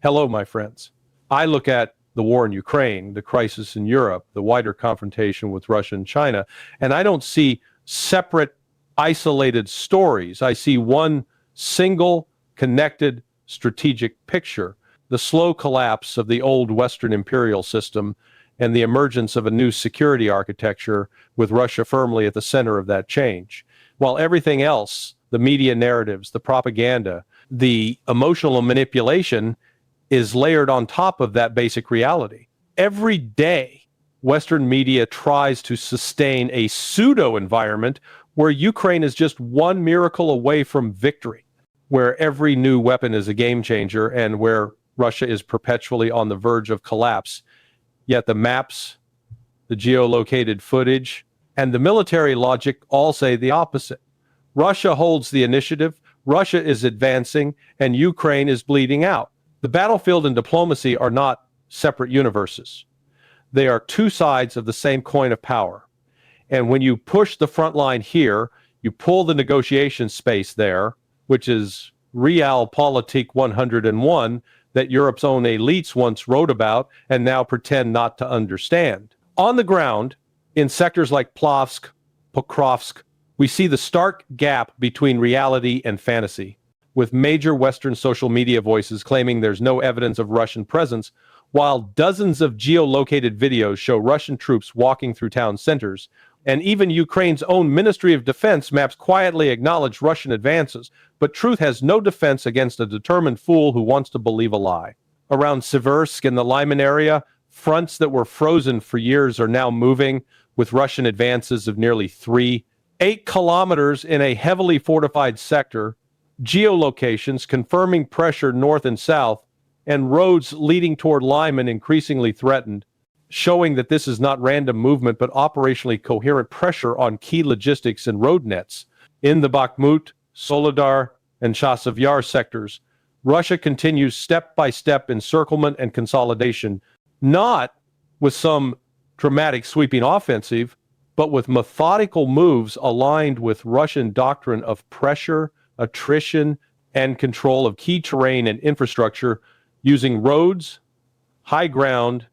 Hello, my friends. I look at the war in Ukraine, the crisis in Europe, the wider confrontation with Russia and China, and I don't see separate, isolated stories. I see one single, connected, strategic picture: the slow collapse of the old Western imperial system and the emergence of a new security architecture with Russia firmly at the center of that change. While everything else, the media narratives, the propaganda, the emotional manipulation, is layered on top of that basic reality. Every day, Western media tries to sustain a pseudo environment where Ukraine is just one miracle away from victory, where every new weapon is a game changer, and where Russia is perpetually on the verge of collapse. Yet the maps, the geolocated footage, and the military logic all say the opposite. Russia holds the initiative, Russia is advancing, and Ukraine is bleeding out. The battlefield and diplomacy are not separate universes. They are two sides of the same coin of power. And when you push the front line here, you pull the negotiation space there, which is Realpolitik 101, that Europe's own elites once wrote about and now pretend not to understand. On the ground, in sectors like Plovsk, Pokrovsk, we see the stark gap between reality and fantasy, with major Western social media voices claiming there's no evidence of Russian presence, while dozens of geolocated videos show Russian troops walking through town centers, and even Ukraine's own Ministry of Defense maps quietly acknowledge Russian advances, but truth has no defense against a determined fool who wants to believe a lie. Around Siversk in the Lyman area, fronts that were frozen for years are now moving, with Russian advances of nearly 8 kilometers in a heavily fortified sector, geolocations confirming pressure north and south, and roads leading toward Lyman increasingly threatened, showing that this is not random movement but operationally coherent pressure on key logistics and road nets. In the Bakhmut, Soledar, and Chasiv Yar sectors, Russia continues step-by-step encirclement and consolidation, not with some dramatic sweeping offensive, but with methodical moves aligned with Russian doctrine of pressure, attrition, and control of key terrain and infrastructure, using roads, high ground,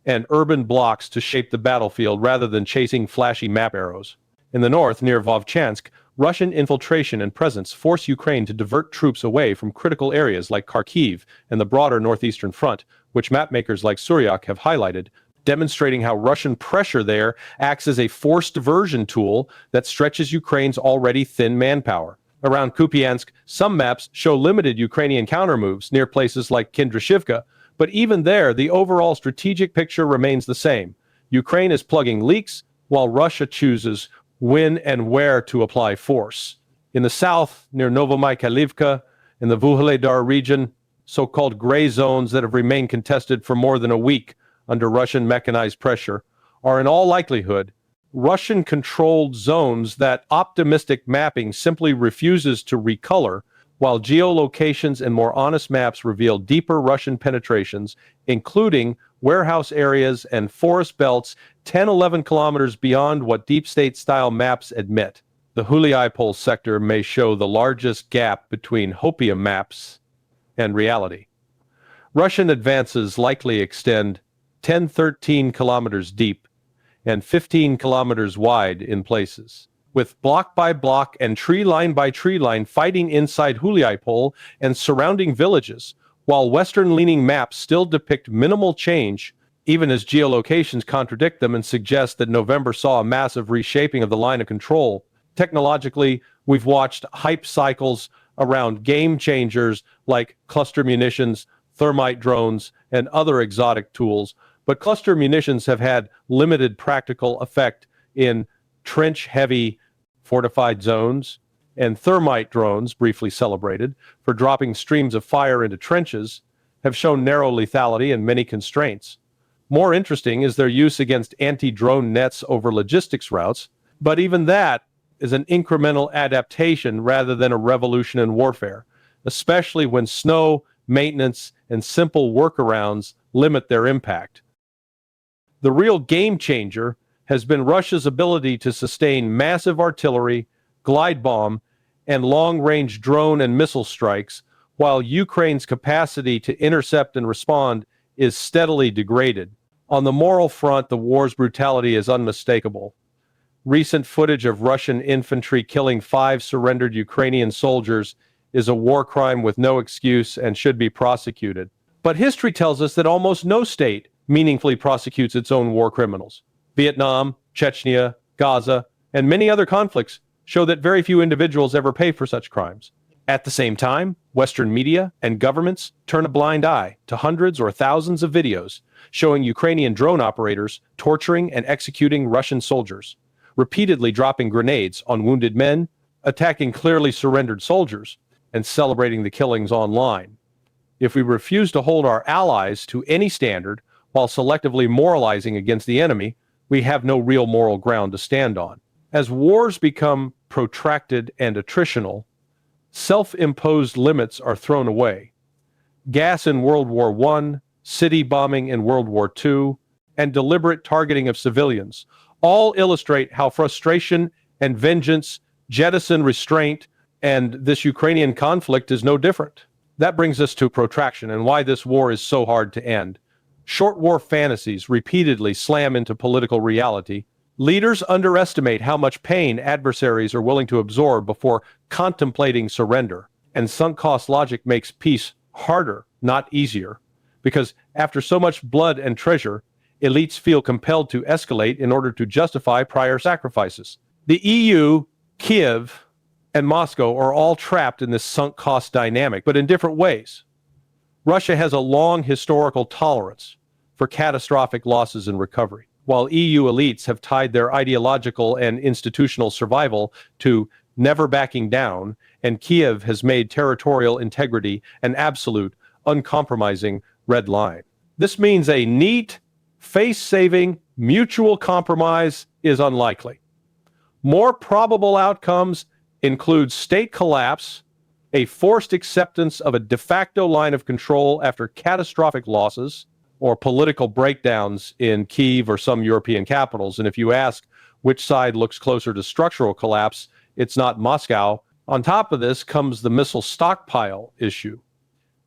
and urban blocks to shape the battlefield rather than chasing flashy map arrows. In the north, near Vovchansk, Russian infiltration and presence force Ukraine to divert troops away from critical areas like Kharkiv and the broader northeastern front, which mapmakers like Suryak have highlighted, demonstrating how Russian pressure there acts as a forced diversion tool that stretches Ukraine's already thin manpower. Around Kupiansk, some maps show limited Ukrainian countermoves near places like Kindrashivka, but even there, the overall strategic picture remains the same. Ukraine is plugging leaks, while Russia chooses when and where to apply force. In the south, near Novomykhailivka, in the Vuhledar region, so-called gray zones that have remained contested for more than a week under Russian mechanized pressure, are in all likelihood Russian-controlled zones that optimistic mapping simply refuses to recolor, while geolocations and more honest maps reveal deeper Russian penetrations, including warehouse areas and forest belts 10-11 kilometers beyond what deep state-style maps admit. The Huliaipol sector may show the largest gap between hopium maps and reality. Russian advances likely extend 10-13 kilometers deep and 15 kilometers wide in places, with block by block and tree line by tree line fighting inside Huliaipol and surrounding villages, while Western-leaning maps still depict minimal change, even as geolocations contradict them and suggest that November saw a massive reshaping of the line of control. Technologically, we've watched hype cycles around game changers like cluster munitions, thermite drones, and other exotic tools, but cluster munitions have had limited practical effect in trench-heavy fortified zones, and thermite drones, briefly celebrated for dropping streams of fire into trenches, have shown narrow lethality and many constraints. More interesting is their use against anti-drone nets over logistics routes, but even that is an incremental adaptation rather than a revolution in warfare, especially when snow, maintenance, and simple workarounds limit their impact. The real game changer has been Russia's ability to sustain massive artillery, glide bomb, and long-range drone and missile strikes while Ukraine's capacity to intercept and respond is steadily degraded. On the moral front, the war's brutality is unmistakable. Recent footage of Russian infantry killing 5 surrendered Ukrainian soldiers is a war crime with no excuse and should be prosecuted. But history tells us that almost no state meaningfully prosecutes its own war criminals. Vietnam, Chechnya, Gaza, and many other conflicts show that very few individuals ever pay for such crimes. At the same time, Western media and governments turn a blind eye to hundreds or thousands of videos showing Ukrainian drone operators torturing and executing Russian soldiers, repeatedly dropping grenades on wounded men, attacking clearly surrendered soldiers, and celebrating the killings online. If we refuse to hold our allies to any standard while selectively moralizing against the enemy, we have no real moral ground to stand on. As wars become protracted and attritional, self-imposed limits are thrown away. Gas in World War I, city bombing in World War II, and deliberate targeting of civilians all illustrate how frustration and vengeance jettison restraint, and this Ukrainian conflict is no different. That brings us to protraction and why this war is so hard to end. Short war fantasies repeatedly slam into political reality. Leaders underestimate how much pain adversaries are willing to absorb before contemplating surrender, and sunk cost logic makes peace harder, not easier, because after so much blood and treasure, elites feel compelled to escalate in order to justify prior sacrifices. The EU, Kiev, and Moscow are all trapped in this sunk cost dynamic, but in different ways. Russia has a long historical tolerance for catastrophic losses and recovery, while EU elites have tied their ideological and institutional survival to never backing down, and Kiev has made territorial integrity an absolute, uncompromising red line. This means a neat, face-saving, mutual compromise is unlikely. More probable outcomes include state collapse, a forced acceptance of a de facto line of control after catastrophic losses, or political breakdowns in Kyiv or some European capitals. And if you ask which side looks closer to structural collapse, it's not Moscow. On top of this comes the missile stockpile issue.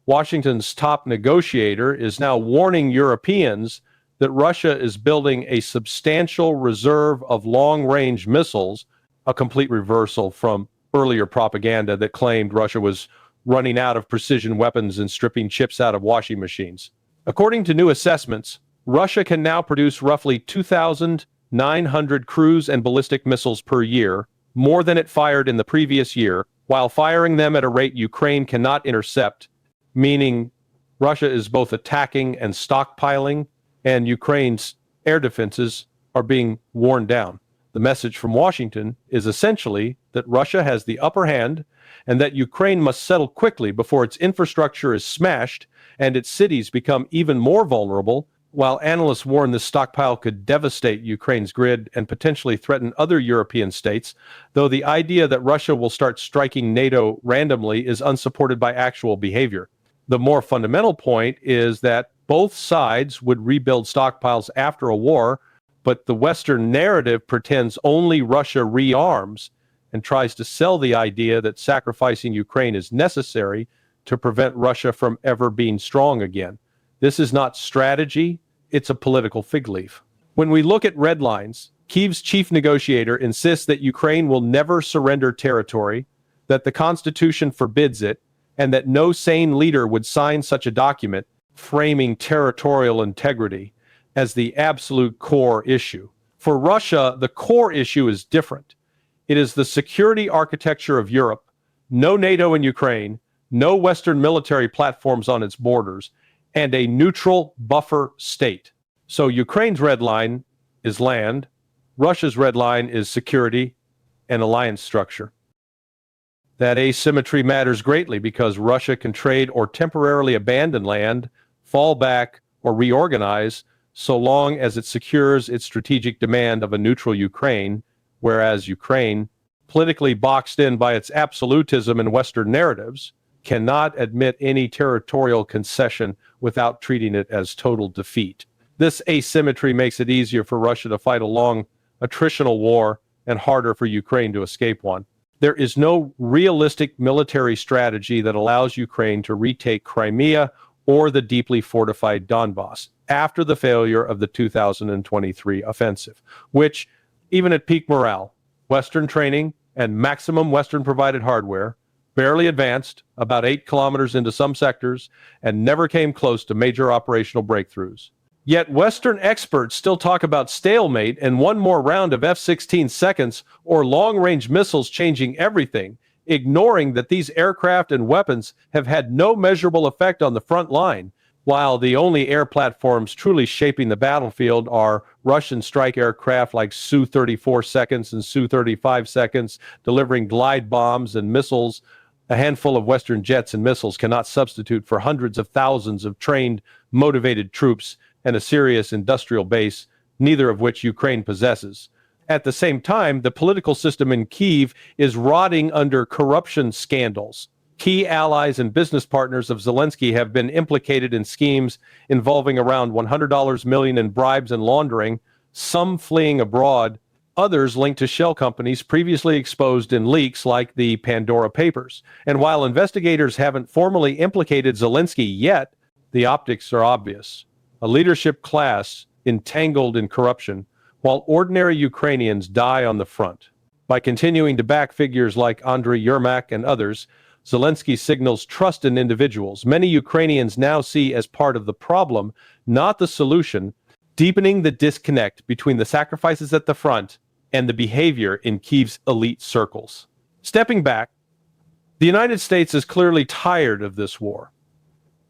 Washington's top negotiator is now warning Europeans that Russia is building a substantial reserve of long-range missiles, a complete reversal from earlier propaganda that claimed Russia was running out of precision weapons and stripping chips out of washing machines. According to new assessments, Russia can now produce roughly 2,900 cruise and ballistic missiles per year, more than it fired in the previous year, while firing them at a rate Ukraine cannot intercept, meaning Russia is both attacking and stockpiling, and Ukraine's air defenses are being worn down. The message from Washington is essentially that Russia has the upper hand and that Ukraine must settle quickly before its infrastructure is smashed and its cities become even more vulnerable, while analysts warn this stockpile could devastate Ukraine's grid and potentially threaten other European states, though the idea that Russia will start striking NATO randomly is unsupported by actual behavior. The more fundamental point is that both sides would rebuild stockpiles after a war, but the Western narrative pretends only Russia rearms and tries to sell the idea that sacrificing Ukraine is necessary to prevent Russia from ever being strong again. This is not strategy, it's a political fig leaf. When we look at red lines, Kyiv's chief negotiator insists that Ukraine will never surrender territory, that the Constitution forbids it, and that no sane leader would sign such a document, framing territorial integrity as the absolute core issue. For Russia, the core issue is different. It is the security architecture of Europe, no NATO in Ukraine, no Western military platforms on its borders, and a neutral buffer state. So Ukraine's red line is land, Russia's red line is security and alliance structure. That asymmetry matters greatly because Russia can trade or temporarily abandon land, fall back, or reorganize so long as it secures its strategic demand of a neutral Ukraine, whereas Ukraine, politically boxed in by its absolutism and Western narratives, cannot admit any territorial concession without treating it as total defeat. This asymmetry makes it easier for Russia to fight a long attritional war and harder for Ukraine to escape one. There is no realistic military strategy that allows Ukraine to retake Crimea or the deeply fortified Donbass after the failure of the 2023 offensive, which, even at peak morale, Western training, and maximum Western-provided hardware, barely advanced about 8 kilometers into some sectors and never came close to major operational breakthroughs. Yet Western experts still talk about stalemate and one more round of F-16 seconds or long-range missiles changing everything, ignoring that these aircraft and weapons have had no measurable effect on the front line, while the only air platforms truly shaping the battlefield are Russian strike aircraft like Su-34 seconds and Su-35 seconds, delivering glide bombs and missiles. A handful of Western jets and missiles cannot substitute for hundreds of thousands of trained, motivated troops and a serious industrial base, neither of which Ukraine possesses. At the same time, the political system in Kyiv is rotting under corruption scandals. Key allies and business partners of Zelensky have been implicated in schemes involving around $100 million in bribes and laundering, some fleeing abroad, others linked to shell companies previously exposed in leaks like the Pandora Papers. And while investigators haven't formally implicated Zelensky yet, the optics are obvious. A leadership class entangled in corruption, while ordinary Ukrainians die on the front. By continuing to back figures like Andriy Yermak and others, Zelensky signals trust in individuals many Ukrainians now see as part of the problem, not the solution, deepening the disconnect between the sacrifices at the front and the behavior in Kyiv's elite circles. Stepping back, the United States is clearly tired of this war.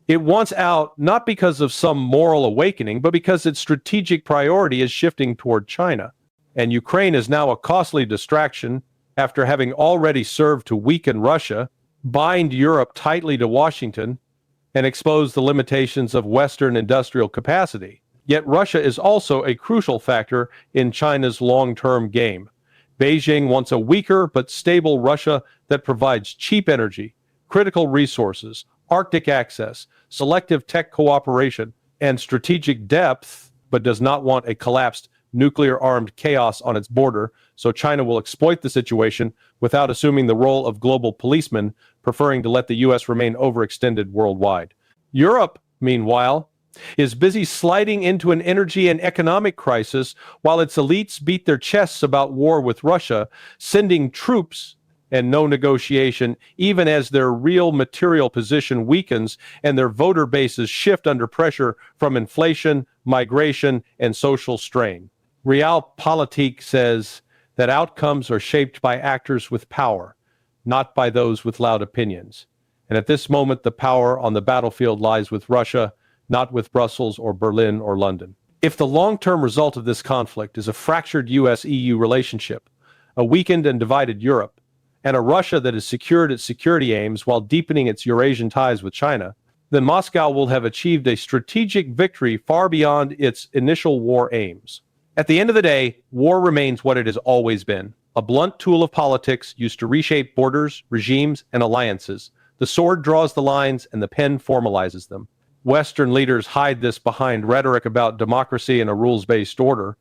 It wants out not because of some moral awakening, but because its strategic priority is shifting toward China. And Ukraine is now a costly distraction after having already served to weaken Russia, bind Europe tightly to Washington, and expose the limitations of Western industrial capacity. Yet Russia is also a crucial factor in China's long-term game. Beijing wants a weaker but stable Russia that provides cheap energy, critical resources, Arctic access, selective tech cooperation, and strategic depth, but does not want a collapsed nuclear-armed chaos on its border, so China will exploit the situation without assuming the role of global policeman, preferring to let the U.S. remain overextended worldwide. Europe, meanwhile, is busy sliding into an energy and economic crisis while its elites beat their chests about war with Russia, sending troops and no negotiation, even as their real material position weakens and their voter bases shift under pressure from inflation, migration, and social strain. Realpolitik says that outcomes are shaped by actors with power, not by those with loud opinions. And at this moment, the power on the battlefield lies with Russia, not with Brussels or Berlin or London. If the long-term result of this conflict is a fractured US-EU relationship, a weakened and divided Europe, and a Russia that has secured its security aims while deepening its Eurasian ties with China, then Moscow will have achieved a strategic victory far beyond its initial war aims. At the end of the day, war remains what it has always been, a blunt tool of politics used to reshape borders, regimes, and alliances. The sword draws the lines and the pen formalizes them. Western leaders hide this behind rhetoric about democracy and a rules-based order,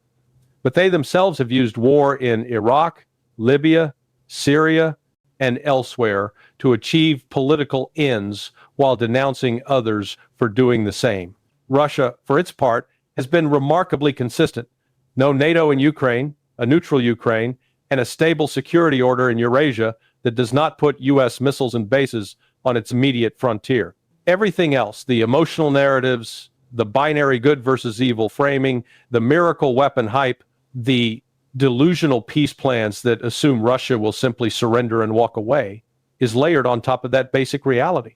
but they themselves have used war in Iraq, Libya, Syria, and elsewhere to achieve political ends while denouncing others for doing the same. Russia, for its part, has been remarkably consistent. No NATO in Ukraine, a neutral Ukraine, and a stable security order in Eurasia that does not put U.S. missiles and bases on its immediate frontier. Everything else, the emotional narratives, the binary good versus evil framing, the miracle weapon hype, the delusional peace plans that assume Russia will simply surrender and walk away, is layered on top of that basic reality.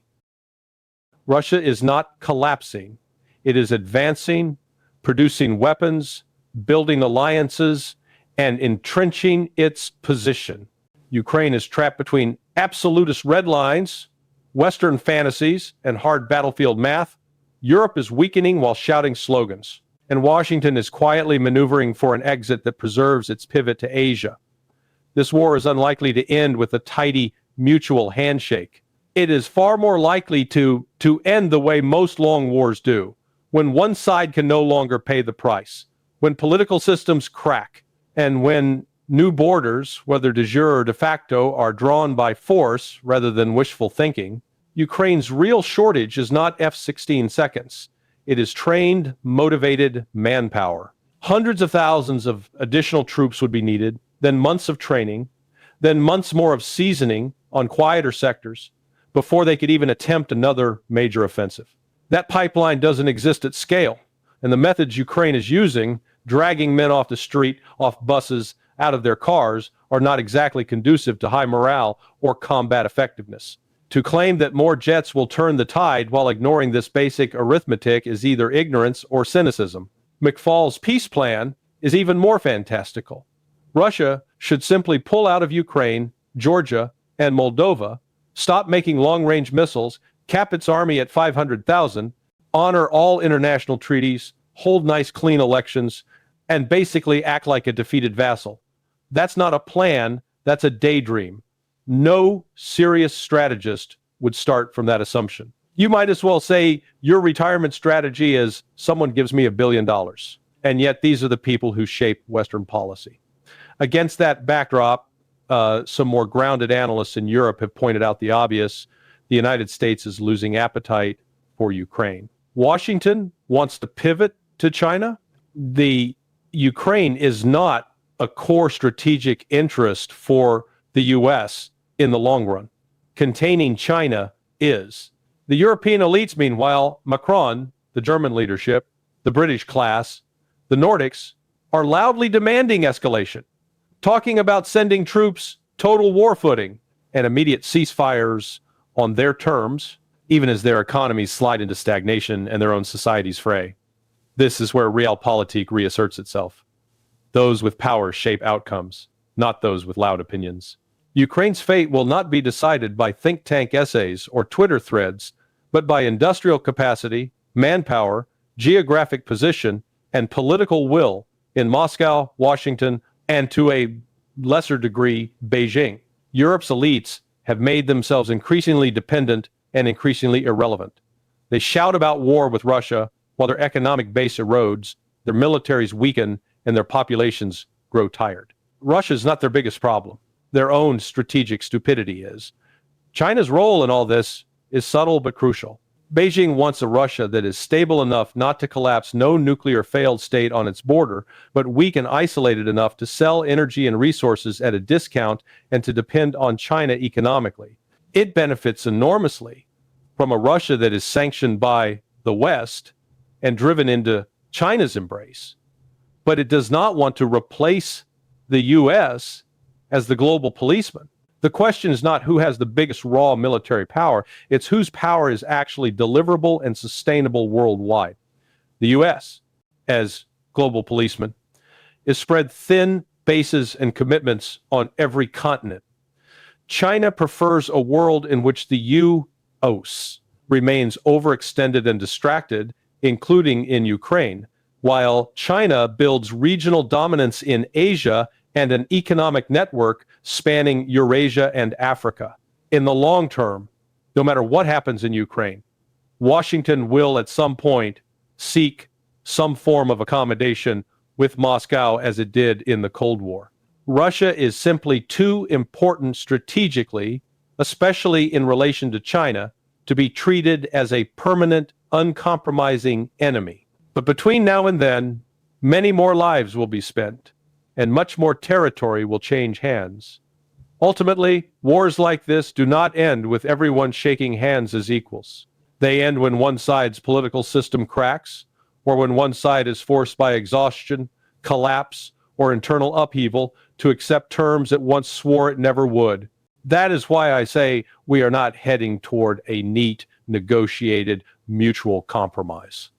Russia is not collapsing. It is advancing, producing weapons, building alliances, and entrenching its position. Ukraine is trapped between absolutist red lines, Western fantasies, and hard battlefield math. Europe is weakening while shouting slogans, and Washington is quietly maneuvering for an exit that preserves its pivot to Asia. This war is unlikely to end with a tidy mutual handshake. It is far more likely to end the way most long wars do, when one side can no longer pay the price, when political systems crack, and when New borders, whether de jure or de facto, are drawn by force rather than wishful thinking. Ukraine's real shortage is not F-16 seconds. It is trained, motivated manpower. Hundreds of thousands of additional troops would be needed, then months of training, then months more of seasoning on quieter sectors before they could even attempt another major offensive. That pipeline doesn't exist at scale, and the methods Ukraine is using, dragging men off the street, off buses, out of their cars, are not exactly conducive to high morale or combat effectiveness. To claim that more jets will turn the tide while ignoring this basic arithmetic is either ignorance or cynicism. McFaul's peace plan is even more fantastical. Russia should simply pull out of Ukraine, Georgia, and Moldova, stop making long-range missiles, cap its army at 500,000, honor all international treaties, hold nice, clean elections, and basically act like a defeated vassal. That's not a plan, that's a daydream. No serious strategist would start from that assumption. You might as well say your retirement strategy is someone gives me $1 billion. And yet these are the people who shape Western policy. Against that backdrop, some more grounded analysts in Europe have pointed out the obvious. The United States is losing appetite for Ukraine. Washington wants to pivot to China. The Ukraine is not a core strategic interest for the U.S. in the long run. Containing China is. The European elites, meanwhile, Macron, the German leadership, the British class, the Nordics, are loudly demanding escalation, talking about sending troops total war footing and immediate ceasefires on their terms, even as their economies slide into stagnation and their own societies fray. This is where Realpolitik reasserts itself. Those with power shape outcomes, not those with loud opinions. Ukraine's fate will not be decided by think tank essays or Twitter threads, but by industrial capacity, manpower, geographic position, and political will in Moscow, Washington, and to a lesser degree, Beijing. Europe's elites have made themselves increasingly dependent and increasingly irrelevant. They shout about war with Russia while their economic base erodes, their militaries weaken, and their populations grow tired. Russia's not their biggest problem. Their own strategic stupidity is. China's role in all this is subtle but crucial. Beijing wants a Russia that is stable enough not to collapse no nuclear failed state on its border, but weak and isolated enough to sell energy and resources at a discount and to depend on China economically. It benefits enormously from a Russia that is sanctioned by the West and driven into China's embrace. But it does not want to replace the U.S. as the global policeman. The question is not who has the biggest raw military power, it's whose power is actually deliverable and sustainable worldwide. The U.S., as global policeman, is spread thin bases and commitments on every continent. China prefers a world in which the U.S. remains overextended and distracted, including in Ukraine, while China builds regional dominance in Asia and an economic network spanning Eurasia and Africa. In the long term, no matter what happens in Ukraine, Washington will at some point seek some form of accommodation with Moscow as it did in the Cold War. Russia is simply too important strategically, especially in relation to China, to be treated as a permanent, uncompromising enemy. But between now and then, many more lives will be spent, and much more territory will change hands. Ultimately, wars like this do not end with everyone shaking hands as equals. They end when one side's political system cracks, or when one side is forced by exhaustion, collapse, or internal upheaval to accept terms it once swore it never would. That is why I say we are not heading toward a neat, negotiated, mutual compromise.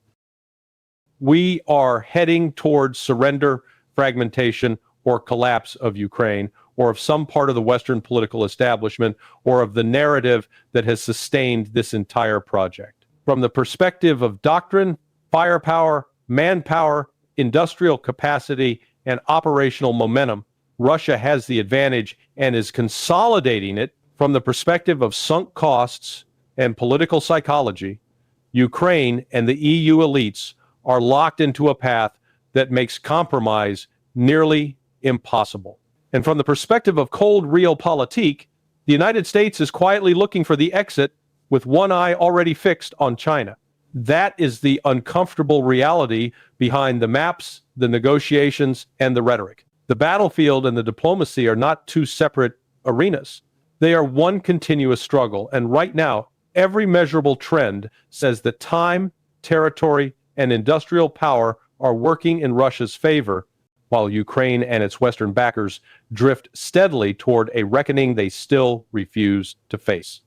We are heading towards surrender, fragmentation, or collapse of Ukraine, or of some part of the Western political establishment, or of the narrative that has sustained this entire project. From the perspective of doctrine, firepower, manpower, industrial capacity, and operational momentum, Russia has the advantage and is consolidating it. From the perspective of sunk costs and political psychology, Ukraine and the EU elites are locked into a path that makes compromise nearly impossible. And from the perspective of cold realpolitik, the United States is quietly looking for the exit with one eye already fixed on China. That is the uncomfortable reality behind the maps, the negotiations, and the rhetoric. The battlefield and the diplomacy are not two separate arenas. They are one continuous struggle, and right now, every measurable trend says that time, territory, and industrial power are working in Russia's favor, while Ukraine and its Western backers drift steadily toward a reckoning they still refuse to face.